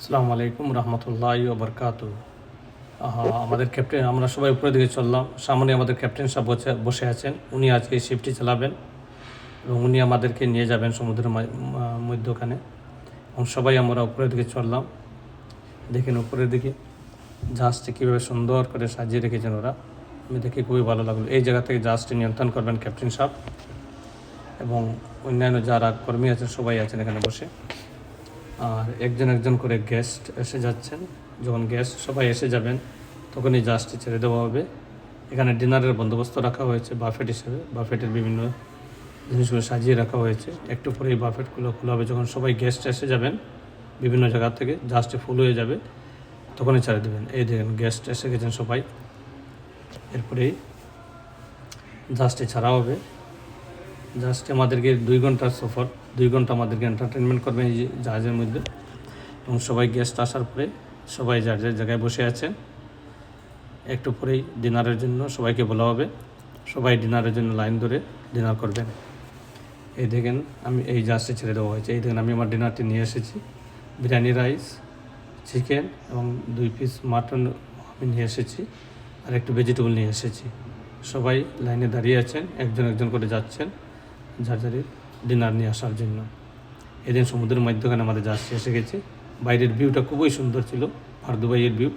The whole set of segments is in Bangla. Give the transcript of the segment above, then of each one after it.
আসসালামু আলাইকুম রহমতুল্লাহি ওয়া বারাকাতুহু। আমাদের ক্যাপ্টেন, আমরা সবাই উপরের দিকে চললাম। সামনে আমাদের ক্যাপ্টেন সাহেব বসে আছেন। উনি আজকে এই শিপটি চালাবেন এবং উনি আমাদেরকে নিয়ে যাবেন সমুদ্রের মধ্যখানে। এবং সবাই আমরা উপরের দিকে চললাম। দেখেন উপরের দিকে জাহাজটি কীভাবে সুন্দর করে সাজিয়ে রেখেছেন ওরা। আমি দেখে খুবই ভালো লাগলো। এই জায়গা থেকে জাহাজটি নিয়ন্ত্রণ করবেন ক্যাপ্টেন সাহেব এবং অন্যান্য যারা কর্মী আছেন সবাই আছেন এখানে বসে। আর একজন একজন করে গেস্ট এসে যাচ্ছেন। যখন গেস্ট সবাই এসে যাবেন তখনই জাহাজটি ছেড়ে দেওয়া হবে। এখানে ডিনারের বন্দোবস্ত রাখা হয়েছে বাফেট হিসেবে। বাফেটের বিভিন্ন জিনিসগুলো সাজিয়ে রাখা হয়েছে। একটু পরে এই বাফেটগুলো খোলা হবে। যখন সবাই গেস্ট এসে যাবেন বিভিন্ন জায়গা থেকে, জাহাজটি ফুল হয়ে যাবে, তখনই ছেড়ে দেবেন। এই দেখেন গেস্ট এসে গেছেন সবাই। এরপরেই জাহাজটি ছাড়া হবে। জাহাজটি আমাদেরকে 2 ঘন্টার সফর, 2 ঘন্টা আমাদেরকে এন্টারটেনমেন্ট করবে এই জাহাজের মধ্যে। এবং সবাই গেস্ট আসার পরে সবাই যার যার জায়গায় বসে আছেন। একটু পরেই ডিনারের জন্য সবাইকে বলা হবে। সবাই ডিনারের জন্য লাইন ধরে ডিনার করবেন। এই দেখেন আমি এই জাহাজটি ছেড়ে দেওয়া হয়েছে। এই দেখেন আমি আমার ডিনারটি নিয়ে এসেছি। বিরিয়ানি রাইস, চিকেন এবং 2 পিস মাটন আমি নিয়ে এসেছি, আর একটু ভেজিটেবল নিয়ে এসেছি। সবাই লাইনে দাঁড়িয়ে আছেন, একজন একজন করে যাচ্ছেন যার যার ডিনার নিয়ে আসার জন্য। এদিন সমুদ্রের মধ্যখানে আমাদের জাহাজটি এসে গেছে। বাইরের ভিউটা খুবই সুন্দর ছিল। ভারদুবাইয়ের ভিউ,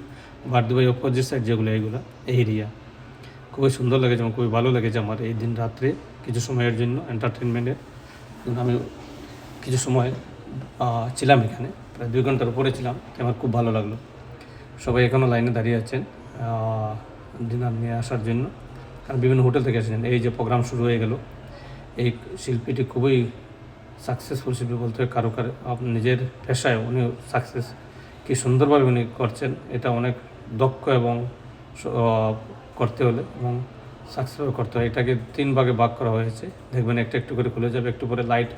ভারদুবাই অপোজিট সাইড যেগুলো এইগুলো এই এরিয়া খুবই সুন্দর লেগেছে এবং খুবই ভালো লেগেছে আমার এই দিন রাত্রে কিছু সময়ের জন্য এন্টারটেনমেন্টের। আমি কিছু সময় ছিলাম এখানে, প্রায় 2 ঘন্টার উপরে ছিলাম। আমার খুব ভালো লাগলো। সবাই এখনও লাইনে দাঁড়িয়ে আছেন ডিনার নিয়ে আসার জন্য, কারণ বিভিন্ন হোটেল থেকে এসেছেন। এই যে প্রোগ্রাম শুরু হয়ে গেল, এই শিল্পীটি খুবই সাকসেসফুল শিল্পী বলতে হয়। কারো নিজের পেশায় উনি সাকসেস কি সুন্দরভাবে উনি করছেন, এটা অনেক দক্ষ এবং করতে হলে এবং সাকসেসফুল করতে হয়। এটাকে 3 ভাগে ভাগ করা হয়েছে। দেখবেন একটা একটু করে খুলে যাবে। একটু পরে লাইট,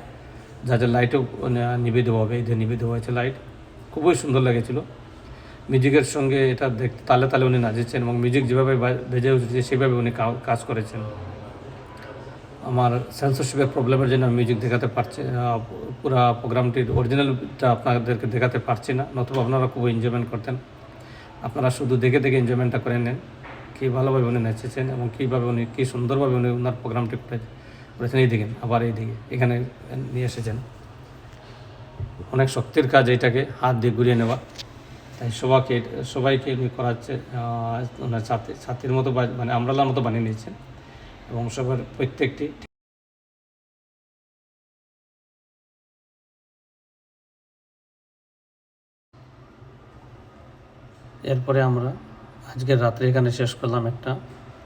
যাদের লাইটও নিভে দেওয়া হবে, এই যে নিভে দেওয়া হয়েছে লাইট। খুবই সুন্দর লেগেছিল। মিউজিকের সঙ্গে এটা দেখতে তালে তালে উনি নাচেছেন এবং মিউজিক যেভাবে বেজে উঠেছে সেভাবে উনি কাজ করেছেন। আমার সেন্সরশিপের প্রবলেমের জন্য মিউজিক দেখাতে পারছি, পুরো প্রোগ্রামটির অরিজিনালটা আপনাদেরকে দেখাতে পারছি না, নতুবা আপনারা খুব এনজয়মেন্ট করতেন। আপনারা শুধু দেখে দেখে এনজয়মেন্টটা করে নেন, কী ভালোভাবে উনি নেচেছেন এবং কীভাবে উনি কী সুন্দরভাবে উনি ওনার প্রোগ্রামটি করেছেন। এই দেখেন আবার এই দিকে এখানে নিয়ে এসেছেন। অনেক শক্তির কাজ এটাকে হাত দিয়ে ঘুরিয়ে নেওয়া। তাই সবাইকে উনি করাচ্ছে ওনার ছাতির মতো মানে আমরালার মতো বানিয়ে নিয়েছেন এবং সবার প্রত্যেকটি। এরপরে আমরা আজকের রাত্রে এখানে শেষ করলাম একটা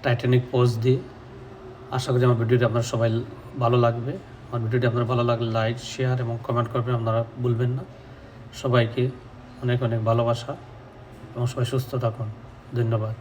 টাইটানিক পোজ দিয়ে। আশা করি আমার ভিডিওটি আপনার সবাই ভালো লাগবে। আমার ভিডিওটি আপনার ভালো লাগলে লাইক, শেয়ার এবং কমেন্ট করবেন আপনারা ভুলবেন না। সবাইকে অনেক অনেক ভালোবাসা এবং সবাই সুস্থ থাকুন। ধন্যবাদ।